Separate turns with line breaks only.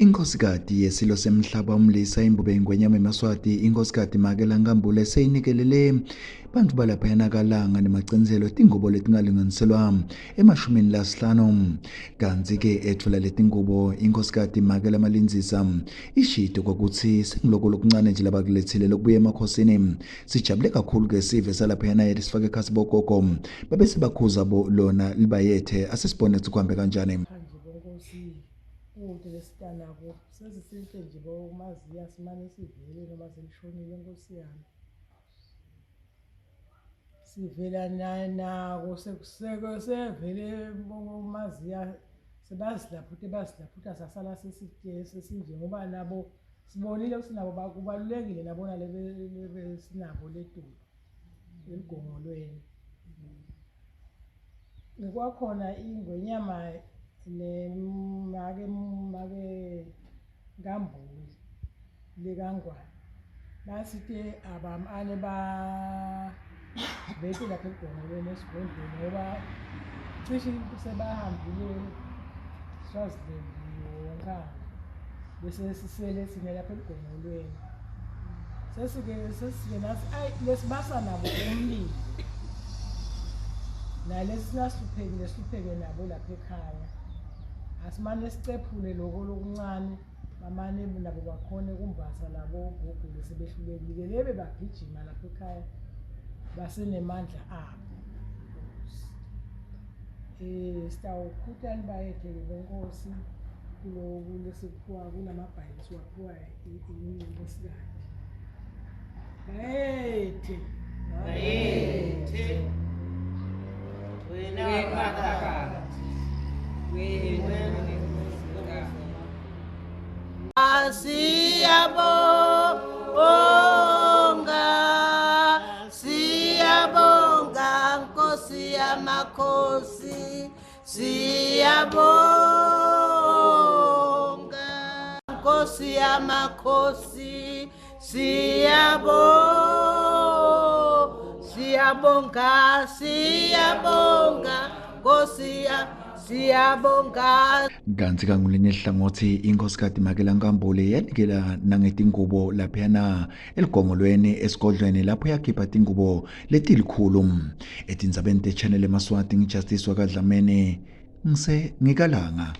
Inkhosikati yesilo semhlaba umlisa imbube ingwenyama eMaswati inkhosikati Makela Nkambule seyinikelele bantu balapha eNakalanga nemagcinizelo tingubo letingalinganiselwa emashumini lasihlanu kanti ke etfula letingubo inkhosikati Makela Malinzisa ishito kwakutsi sengiloko lokuncane nje labakulethile lokubuya emakhosini sijabule kakhulu ke sive salapha eNayeli sifake ekhasi bogogo babese bakhuza bo lona libayethe asisibone kuhambe kanjani.
Ude lesitanako sesihle nje bokumaziya simane sivele noma selishonile inkosi yami sivela nako sevele bokumaziya sebasilaphuta sasala sesinje ngoba nabo sibonile ukuthi nabo kubalulekile nabona lebe sinabo letulo eligongolweni ngikwakhona ingwenyama make Nkambule likangwane basithi abamane bete lapha egongolweni esigondweni ngoba cishe sebahambile Swaziland yonkana bese sisele sine lapha egongolweni sesike nathi lesibasa nabo umlilo nalesi nasihlupheke nabo lapha ekhaya asimane sicephule lokho lokuncane bamane nabo bakhone kumbasa labo gogo sebehlulekile lebe bagijima lapha ekhaya basenemandla abo sitawukhutani bayethe benkosi kuloku lesikhuwa kunamabhayisi waphuwa inkhosikati bayethe wena phakathi
Siyabonga Nkosi yamakhosi siyabonga Nkosi yamakhosi siyabonga Nkosi siyabonga.
Kanti kangulinye ihlangothi inkhosikati Makela Nkambule yanikela nangetingubo laphayana eligongolweni esigodlweni lapho yakhipha tingubo letilikhulu etindzabeni te-channel eMaswati ngiJustice wakadlamene ngise ngikalanga.